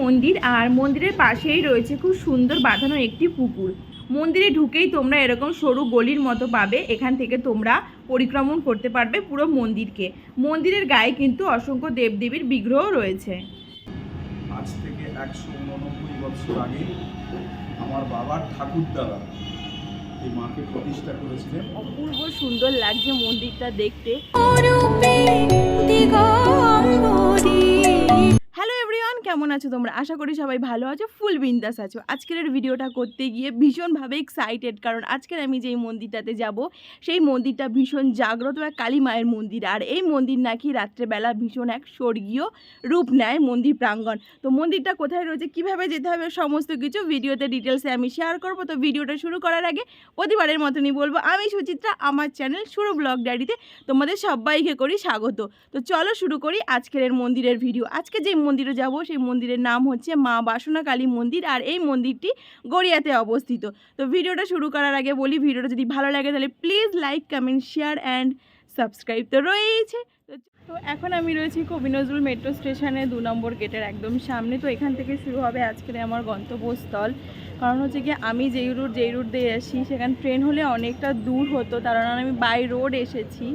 মন্দির, আর মন্দিরের পাশেই রয়েছে খুব সুন্দর বাঁধানো একটি পুকুর। মন্দিরে ঢুকেই তোমরা এরকম সরু গলির মতো পাবে, এখান থেকে তোমরা পরিক্রমণ করতে পারবে পুরো মন্দিরকে। মন্দিরের গায়ে কিন্তু অসংখ্য দেবদেবীর বিগ্রহ রয়েছে। আজ থেকে 189 বছর আগে আমার বাবার ঠাকুরদাদা এই মাকে প্রতিষ্ঠা করেছিলেন। অপূর্ব সুন্দর লাগছে মন্দিরটা দেখতে। হ্যালো এভরিওয়ান, কেমন আছো তোমরা? আশা করি সবাই ভালো আছো, ফুল বিন্দাস আছো। আজকের ভিডিওটা করতে গিয়ে ভীষণভাবে এক্সাইটেড, কারণ আজকের আমি যেই মন্দিরটাতে যাব সেই মন্দিরটা ভীষণ জাগ্রত এক কালী মায়ের মন্দির। আর এই মন্দির নাকি রাত্রেবেলা ভীষণ এক স্বর্গীয় রূপ নেয় মন্দির প্রাঙ্গণ। তো মন্দিরটা কোথায় রয়েছে, কীভাবে যেতে হবে, সমস্ত কিছু ভিডিওতে ডিটেলসে আমি শেয়ার করবো। তো ভিডিওটা শুরু করার আগে প্রতিবারের মতনই বলবো, আমি সুচিত্রা, আমার চ্যানেল শুরু ব্লগ ডায়েরিতে তোমাদের সবাইকে করি স্বাগত। তো চলো শুরু করি আজকের মন্দিরের ভিডিও। আজকে যে মন্দিরে যাব সেই মন্দিরের নাম হচ্ছে মা বাসনা কালী মন্দির, আর এই মন্দিরটি গড়িয়াতে অবস্থিত। তো ভিডিওটা শুরু করার আগে বলি, ভিডিওটা যদি ভালো লাগে তাহলে please like, comment, share and subscribe তো রয়েছে। তো এখন আমি রয়েছি কবি নজরুল মেট্রো স্টেশনে 2 নম্বর গেটের একদম সামনে। তো এখান থেকে শুরু হবে আজকের আমার গন্তব্যস্থল। কারণ হচ্ছে কি, আমি যেই রুট দিয়ে আসি সেখানে ট্রেন হলে অনেকটা দূর হতো, তার কারণ আমি বাই রোড এসেছি।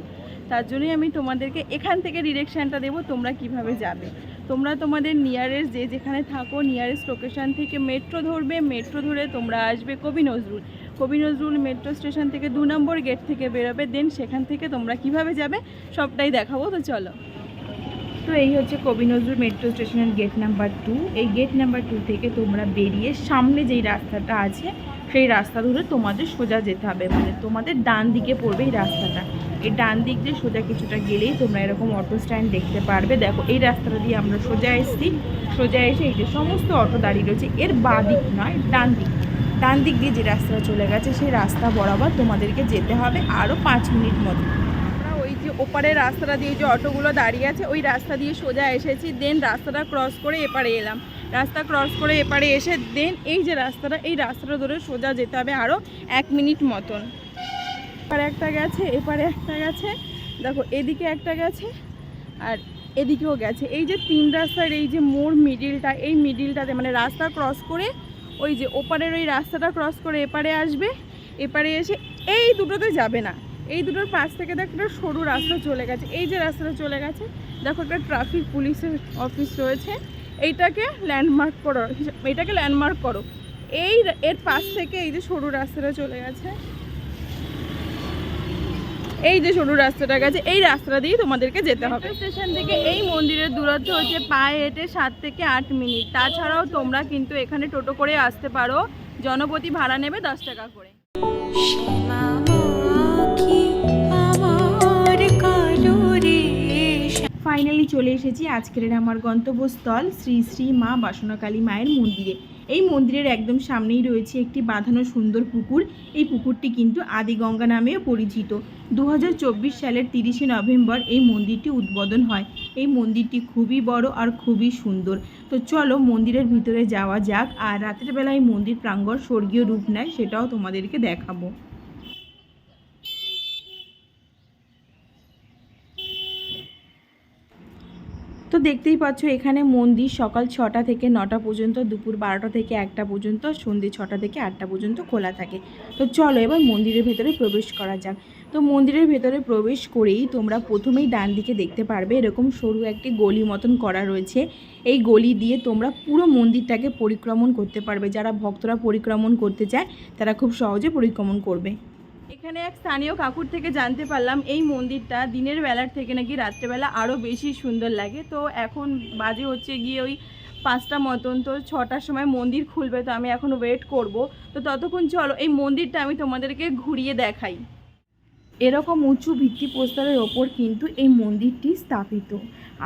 তার জন্যই আমি তোমাদেরকে এখান থেকে ডিরেকশানটা দেবো তোমরা কিভাবে যাবে। তোমরা তোমাদের নিয়ারেস্ট যেখানে থাকো নিয়ারেস্ট লোকেশান থেকে মেট্রো ধরবে, মেট্রো ধরে তোমরা আসবে কবি নজরুল মেট্রো স্টেশন থেকে 2 নম্বর গেট থেকে বেরোবে। দেন সেখান থেকে তোমরা কিভাবে যাবে সবটাই দেখাবো। তো চলো। তো এই হচ্ছে কবি নজরুল মেট্রো স্টেশনের গেট নাম্বার 2। এই গেট নাম্বার 2 থেকে তোমরা বেরিয়ে সামনে যেই রাস্তাটা আছে সেই রাস্তা ধরে তোমাদের সোজা যেতে হবে, মানে তোমাদের ডান দিকে পড়বে এই রাস্তাটা। এই ডান দিক দিয়ে সোজা কিছুটা গেলেই তোমরা এরকম অটো স্ট্যান্ড দেখতে পারবে। দেখো এই রাস্তাটা দিয়ে আমরা সোজা এসেছি, সোজা এসে এই যে সমস্ত অটো দাঁড়িয়ে রয়েছে এর বাঁ দিক নয় ডান দিক দিয়ে যে রাস্তাটা চলে গেছে সেই রাস্তা বরাবর তোমাদেরকে যেতে হবে আরও 5 মিনিট মতো। ওই যে ওপারের রাস্তাটা দিয়ে যে অটোগুলো দাঁড়িয়ে আছে ওই রাস্তা দিয়ে সোজা এসেছি। দেন রাস্তাটা ক্রস করে এপারে এলাম, রাস্তা ক্রস করে এপারে এসে দেন এই যে রাস্তাটা, এই রাস্তাটা ধরে সোজা যেতে হবে আরও 1 মিনিট মতন। এপারে একটা গেছে, এপারে একটা গেছে, দেখো এদিকে একটা গেছে আর এদিকেও গেছে। এই যে 3 রাস্তার এই যে মোড় মিডিলটা, এই মিডিলটাতে মানে রাস্তা ক্রস করে ওই যে ওপারের ওই রাস্তাটা ক্রস করে এপারে আসবে। এপারে এসে এই দুটোতে যাবে না, এই দুটোর পাশ থেকে দেখো একটা সরু রাস্তা চলে গেছে। এই যে রাস্তাটা চলে গেছে দেখো একটা ট্রাফিক পুলিশের অফিস রয়েছে, এইটাকে ল্যান্ডমার্ক করো। এর পাশ থেকে এই যে সরু রাস্তাটা চলে গেছে, এই যে সরু রাস্তাটা গেছে এই রাস্তাটা দিয়ে তোমাদেরকে যেতে হবে। স্টেশন থেকে এই মন্দিরের দূরত্ব হচ্ছে পায়ে হেঁটে 7 থেকে 8 মিনিট। তাছাড়াও তোমরা কিন্তু এখানে টোটো করে আসতে পারো, জনপ্রতি ভাড়া নেবে 10 টাকা করে। ফাইনালি চলে এসেছি আজকের আমার গন্তব্যস্থল শ্রী শ্রী মা বাসনা কালী মায়ের মন্দিরে। এই মন্দিরের একদম সামনেই রয়েছে একটি বাঁধানো সুন্দর পুকুর। এই পুকুরটি কিন্তু আদিগঙ্গা নামেও পরিচিত। 2024 সালের 30শে নভেম্বর এই মন্দিরটি উদ্বোধন হয়। এই মন্দিরটি খুবই বড় আর খুবই সুন্দর। তো চলো মন্দিরের ভিতরে যাওয়া যাক, আর রাতের বেলায় মন্দির প্রাঙ্গণ স্বর্গীয় রূপ নেয় সেটাও তোমাদেরকে দেখাবো। তো দেখতেই পাচ্ছ এখানে মন্দির সকাল 6টা থেকে 9টা পর্যন্ত, দুপুর 12টা থেকে 1টা পর্যন্ত, সন্ধ্যে 6টা থেকে 8টা পর্যন্ত খোলা থাকে। তো চলো এবার মন্দিরের ভেতরে প্রবেশ করা যাক। তো মন্দিরের ভেতরে প্রবেশ করেই তোমরা প্রথমেই ডান দিকে দেখতে পারবে এরকম সরু একটি গলি মতন করা রয়েছে। এই গলি দিয়ে তোমরা পুরো মন্দিরটাকে পরিক্রমণ করতে পারবে। যারা ভক্তরা পরিক্রমণ করতে চায় তারা খুব সহজে পরিক্রমণ করবে। এখানে এক স্থানীয় কাকুর থেকে জানতে পারলাম এই মন্দিরটা দিনের বেলার থেকে নাকি রাত্রেবেলা আরও বেশি সুন্দর লাগে। তো এখন বাজে হচ্ছে গিয়ে ওই 5টা মতন, তো 6টার সময় মন্দির খুলবে। তো আমি এখন ওয়েট করব। তো ততক্ষণ চলো এই মন্দিরটা আমি তোমাদেরকে ঘুরিয়ে দেখাই। এরকম উঁচু ভিত্তিপ্রস্তরের ওপর কিন্তু এই মন্দিরটি স্থাপিত,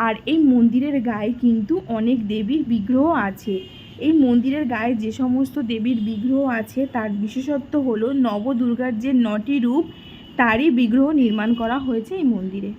আর এই মন্দিরের গায়ে কিন্তু অনেক দেবীর বিগ্রহ আছে। এই মন্দিরের গায়ে যে সমস্ত দেবীর বিগ্রহ আছে তার বিশেষত্ব হলো নবদুর্গার যে 9টি রূপ তারই বিগ্রহ নির্মাণ করা হয়েছে এই মন্দিরে।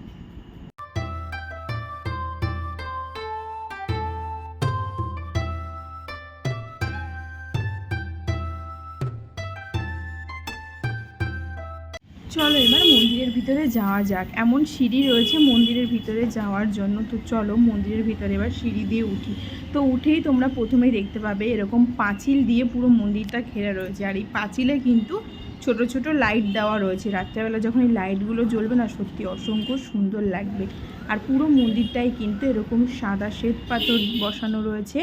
চলো এবার মন্দিরের ভিতরে যাওয়া যাক। এমন সিঁড়ি রয়েছে মন্দিরের ভিতরে যাওয়ার জন্য। তো চলো মন্দিরের ভিতরে এবার সিঁড়ি দিয়ে উঠি। তো উঠেই তোমরা প্রথমেই দেখতে পাবে এরকম পাঁচিল দিয়ে পুরো মন্দিরটা ঘেরা রয়েছে। আর এই পাঁচিলে কিন্তু ছোট ছোট লাইট দেওয়া রয়েছে। রাত্রেবেলা যখন এই লাইটগুলো জ্বলবে না, সত্যি অসংখ্য সুন্দর লাগবে। আর পুরো মন্দিরটাই কিন্তু এরকম সাদা শ্বেত পাথর বসানো রয়েছে।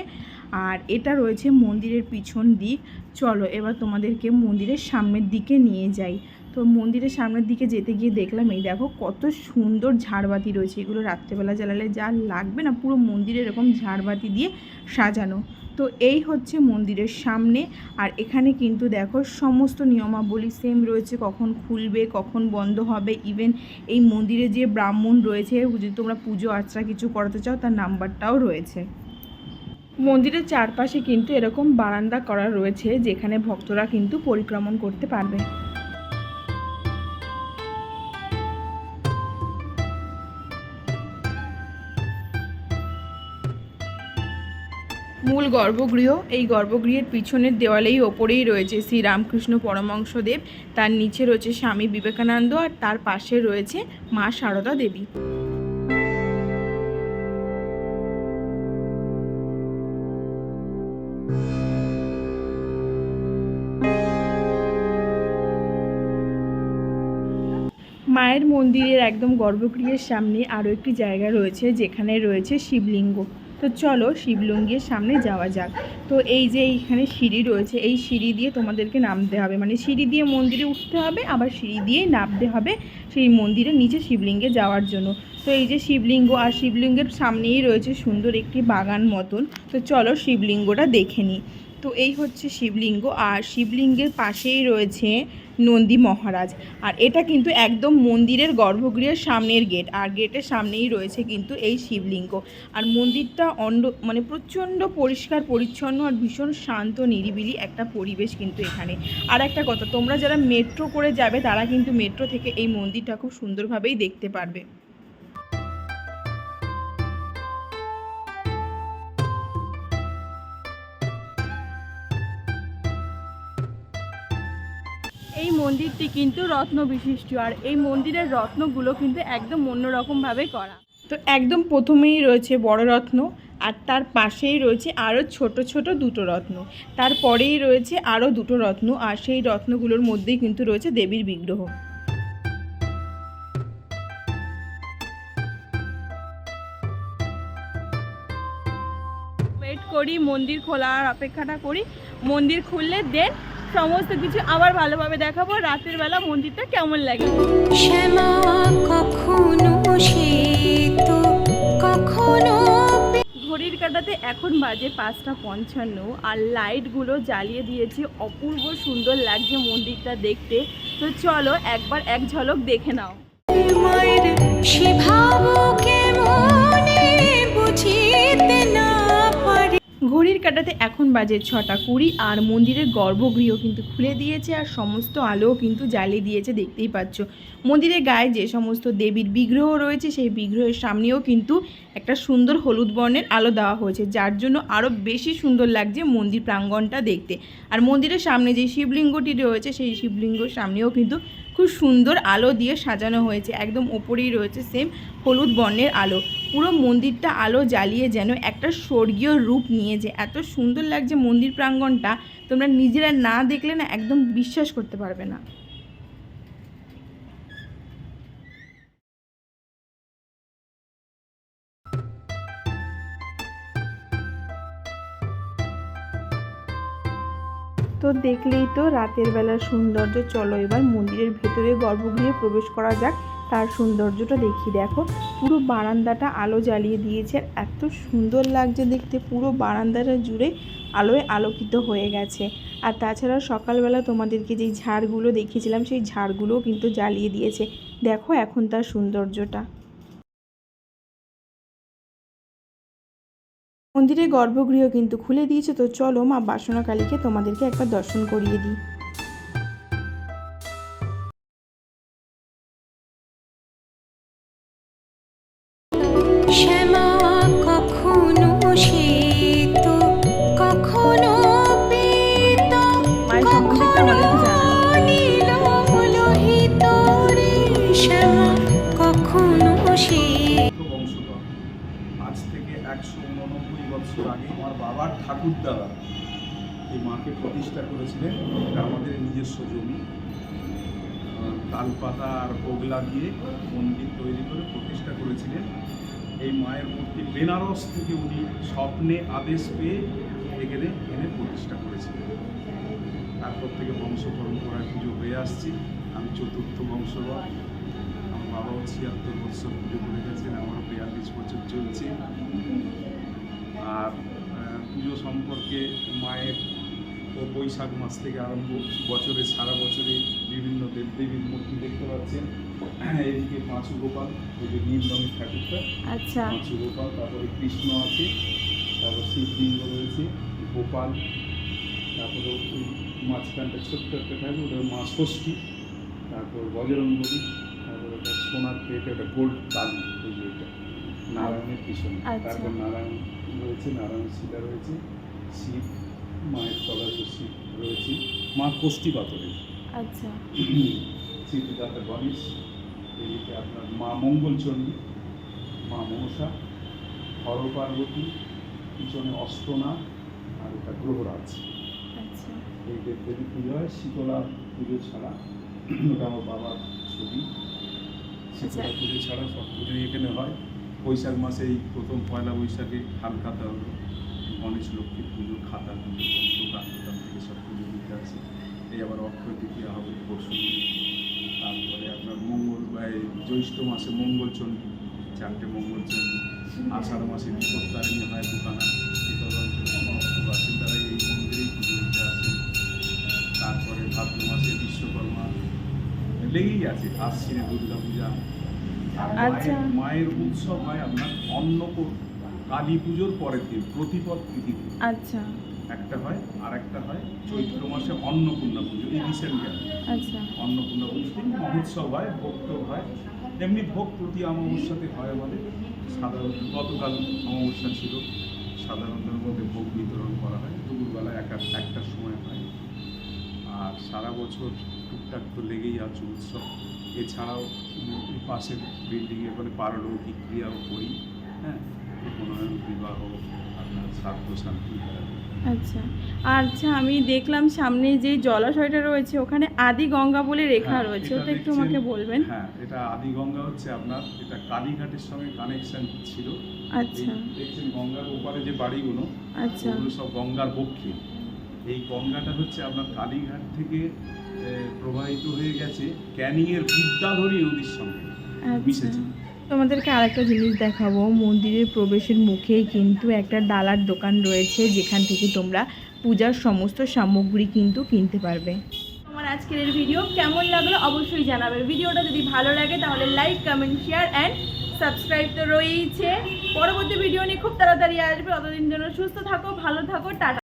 আর এটা রয়েছে মন্দিরের পিছন দিক। চলো এবার তোমাদেরকে মন্দিরের সামনের দিকে নিয়ে যাই। তো মন্দিরের সামনের দিকে যেতে গিয়ে দেখলাম এই দেখো কত সুন্দর ঝাড়বাতি রয়েছে। এগুলো রাত্রেবেলা জ্বালালে যা লাগবে না, পুরো মন্দিরে এরকম ঝাড়বাতি দিয়ে সাজানো। তো এই হচ্ছে মন্দিরের সামনে। আর এখানে কিন্তু দেখো সমস্ত নিয়মাবলী সেম রয়েছে, কখন খুলবে কখন বন্ধ হবে। ইভেন এই মন্দিরে যে ব্রাহ্মণ রয়েছে, যদি তোমরা পুজো আর্চা কিছু করাতে চাও তার নাম্বারটাও রয়েছে। মন্দিরের চারপাশে কিন্তু এরকম বারান্দা করা রয়েছে, যেখানে ভক্তরা কিন্তু পরিক্রমণ করতে পারবে। মূল গর্ভগৃহ, এই গর্ভগৃহের পিছনের দেওয়ালেই ওপরেই রয়েছে শ্রী রামকৃষ্ণ পরমহংসদেব। তার নিচে রয়েছে স্বামী বিবেকানন্দ, আর তার পাশে রয়েছে মা সারদা দেবী। মায়ের মন্দিরের একদম গর্ভগৃহের সামনে আরও একটি জায়গা রয়েছে, যেখানে রয়েছে শিবলিঙ্গ। তো চলো শিবলিঙ্গের সামনে যাওয়া যাক। তো এই যে এইখানে সিঁড়ি রয়েছে, এই সিঁড়ি দিয়ে তোমাদেরকে নামতে হবে, মানে সিঁড়ি দিয়ে মন্দিরে উঠতে হবে, আবার সিঁড়ি দিয়েই নামতে হবে সেই মন্দিরের নিচে শিবলিঙ্গে যাওয়ার জন্য। তো এই যে শিবলিঙ্গ, আর শিবলিঙ্গের সামনেই রয়েছে সুন্দর একটি বাগান মতন। তো চলো শিবলিঙ্গটা দেখে নিই। তো এই হচ্ছে শিবলিঙ্গ, আর শিবলিঙ্গের পাশেই রয়েছে নন্দী মহারাজ। আর এটা কিন্তু একদম মন্দিরের গর্ভগৃহের সামনের গেট, আর গেটের সামনেই রয়েছে কিন্তু এই শিবলিঙ্গ। আর মন্দিরটা মানে প্রচণ্ড পরিষ্কার পরিচ্ছন্ন আর ভীষণ শান্ত নিরিবিলি একটা পরিবেশ কিন্তু এখানে। আর একটা কথা, তোমরা যারা মেট্রো করে যাবে তারা কিন্তু মেট্রো থেকে এই মন্দিরটা খুব সুন্দরভাবেই দেখতে পারবে। এই মন্দিরটি কিন্তু রত্ন বিশিষ্ট, আর এই মন্দিরের রত্নগুলো কিন্তু একদম অন্যরকমভাবে করা। তো একদম প্রথমেই রয়েছে বড় রত্ন, আর তার পাশেই রয়েছে আরও ছোট ছোট দুটো রত্ন, তারপরেই রয়েছে আরও দুটো রত্ন, আর সেই রত্নগুলোর মধ্যেই কিন্তু রয়েছে দেবীর বিগ্রহ। ওয়েট করি, মন্দির খোলার অপেক্ষাটা করি। মন্দির খুললে দেন সমস্ত কিছু আবার ভালোভাবে দেখাবো, রাতের বেলা মন্দিরটা কেমন লাগে। শ্যামা কখনো শ্বেত কখনো। ঘড়ির কাঁটাতে এখন বাজে 5:55, আর লাইটগুলো জ্বালিয়ে দিয়েছে, অপূর্ব সুন্দর লাগছে মন্দিরটা দেখতে। তো চলো একবার এক ঝলক দেখে নাও। ঘড়ির কাঁটাতে এখন বাজে 6:20, আর মন্দিরের গর্ভগৃহ কিন্তু খুলে দিয়েছে, আর সমস্ত আলোও কিন্তু জ্বালিয়ে দিয়েছে, দেখতেই পাচ্ছ। মন্দিরের গায়ে যে সমস্ত দেবীর বিগ্রহ রয়েছে সেই বিগ্রহের সামনেও কিন্তু একটা সুন্দর হলুদ বর্ণের আলো দেওয়া হয়েছে, যার জন্য আরও বেশি সুন্দর লাগছে মন্দির প্রাঙ্গণটা দেখতে। আর মন্দিরের সামনে যে শিবলিঙ্গটি রয়েছে সেই শিবলিঙ্গর সামনেও কিন্তু খুব সুন্দর আলো দিয়ে সাজানো হয়েছে, একদম ওপরেই রয়েছে সেম হলুদ বর্ণের আলো। পুরো মন্দিরটা আলো জ্বালিয়ে যেন একটা স্বর্গীয় রূপ নিয়েছে। এত সুন্দর লাগছে মন্দির প্রাঙ্গণটা, তোমরা নিজেরা না দেখলে না একদম বিশ্বাস করতে পারবে না। তো দেখলেই তো রাতের বেলার সৌন্দর্য। চলো এবার মন্দিরের ভেতরে গর্ভগৃহে প্রবেশ করা যাক, তার সৌন্দর্যটা দেখি। দেখো পুরো বারান্দাটা আলো জ্বালিয়ে দিয়েছে, এত সুন্দর লাগছে দেখতে। পুরো বারান্দাটা জুড়ে আলোয় আলোকিত হয়ে গেছে। আর তাছাড়া সকালবেলা তোমাদেরকে যেই ঝাড়গুলো দেখিয়েছিলাম সেই ঝাড়গুলোও কিন্তু জ্বালিয়ে দিয়েছে। দেখো এখন তার সৌন্দর্যটা। মন্দিরের গর্ভগৃহ কিন্তু খুলে দিয়েছে। তো চলো মা বাসনাকালীকে তোমাদেরকে একবার দর্শন করিয়ে দিই। শ্যামা কখনো শ্বেত কখনো পীত, মায়ের সম্বন্ধে আমাদেরকে জানানো। আজ থেকে 189 বছর আগে আমার বাবার ঠাকুরদাদা এই মাকে প্রতিষ্ঠা করেছিলেন। এটা আমাদের নিজস্ব জমি, তালপাতা আর ওগলা দিয়ে মন্দির তৈরি করে প্রতিষ্ঠা করেছিলেন। এই মায়ের মূর্তি বেনারস থেকে উনি স্বপ্নে আদেশ পেয়ে এখানে এনে প্রতিষ্ঠা করেছিলেন। তারপর থেকে বংশ পরম্পরায় পুজো হয়ে আসছি। আমি চতুর্থ বংশধর। আমার বাবাও 76 বছর পুজো করে গেছেন, আমারও 42 বছর চলছে। আর পুজো সম্পর্কে মায়ের বৈশাখ মাস থেকে আরম্ভ, বছরে সারা বছরে বিভিন্ন দেবদেবীর মূর্তি দেখতে পাচ্ছেন। এদিকে পাঁচু গোপাল, ওই যে নীল রঙের ঠাকুরটা, আচ্ছা পাঁচু গোপাল, তারপরে কৃষ্ণ আছে, তারপর শিবলিঙ্গ রয়েছে, গোপাল, তারপরে ওই মাঝখানটা ছোট্ট একটা ঠাকুর, ওটা মা ষষ্ঠী, তারপর বজরঙ্গলী, তারপর ওটা সোনার প্লেটে ওটা গোল্ড কালী, ওই যে ওইটা নারায়ণের পিছনে, তারপর নারায়ণ রয়েছে, নারায়ণ শিলা রয়েছে, শিব মায়ের তলার শিব রয়েছে, মা কোষ্ঠী পাথরের, আচ্ছা সিদ্ধিদাতা গণেশ, এদিকে আপনার মা মঙ্গলচণ্ডী, মা মনসা, হর পার্বতী, পিছনে অষ্টনাথ, আর এটা গ্রহরাজ। আচ্ছা এই দেবদেবী পুজো হয়। শীতলা পুজো ছাড়া, ওটা আমার বাবার ছবি। শীতলা পুজো ছাড়া সব পুজোই এখানে হয়। বৈশাখ মাসে এই প্রথম পয়লা বৈশাখে হালখাতা হলো, গণেশ লক্ষ্মীর পুজো, খাতা পুজো, দোকান থেকে সব পুজো দিতে আসে। এই আবার অক্ষয় তৃতীয়া হবে পরশু। তারপরে আপনার জ্যৈষ্ঠ মাসে মঙ্গলচণ্ডী, 4টে মঙ্গলচণ্ডী। আষাঢ় মাসে বিপত্তারিণী হয় দুখানা। শীতল অঞ্চলের সমস্ত বাসিন্দারা এই মন্দিরেই পুজো দিতে আসে। তারপরে ভাদ্র মাসে বিশ্বকর্মা লেগেই আছে, আশ্বিনে দুর্গা পূজা। আর মায়ের উৎসব হয় আপনার কালী পুজোর পরের দিন, প্রতিপদ তিথিতে আচ্ছা একটা হয়, আর একটা হয় চৈত্র মাসে অন্নপূর্ণা পুজো। এই রিসেন্ট গেল আচ্ছা অন্নপূর্ণা পুজো দিন মহোৎসব হয়, ভোগ হয়। এমনি ভোগ প্রতি অমাবস্যাতে হয় আমাদের। সাধারণত গতকাল অমাবস্যা ছিল, সাধারণতের মধ্যে ভোগ বিতরণ করা হয়, দুপুরবেলা একটার সময় হয়। আর সারা বছর টুকটাক তো লেগেই আছে উৎসব। এছাড়াও পাশের বিল্ডিংয়ে করে পারলৌকিক ক্রিয়াও করি। হ্যাঁ, উপনয়ন, বিবাহ, আপনার শ্রাদ্ধ শান্তি। আচ্ছা আচ্ছা, আমি দেখলাম সামনে যে জলাশয়টা রয়েছে ওখানে আদি গঙ্গা বলে লেখা রয়েছে, ওটা একটু আমাকে বলবেন? হ্যাঁ, এটা আদি গঙ্গা হচ্ছে আপনার, এটা কালীঘাটের সঙ্গে কানেকশন ছিল। আচ্ছা দেখছেন গঙ্গার ওপারে যে বাড়িগুলো, আচ্ছা ওগুলো সব গঙ্গার বক্ষে। এই গঙ্গাটা হচ্ছে আপনার কালীঘাট থেকে প্রবাহিত হয়ে গেছে ক্যানিংয়ের বিদ্যাধরী নদীর সঙ্গে মিশেছে। তোমাদেরকে আরেকটা জিনিস দেখাবো। মন্দিরের প্রবেশের মুখেই কিন্তু একটা ডালার দোকান রয়েছে, যেখান থেকে তোমরা পূজার সমস্ত সামগ্রী কিন্তু কিনতে পারবে। তোমার আজকের এই ভিডিও কেমন লাগলো অবশ্যই জানাবে। ভিডিওটা যদি ভালো লাগে তাহলে like, comment, share and subscribe তো রয়েছে। পরবর্তী ভিডিও নিয়ে খুব তাড়াতাড়ি আসবে। ততদিন জন্য সুস্থ থাকো, ভালো থাকো, টাটা।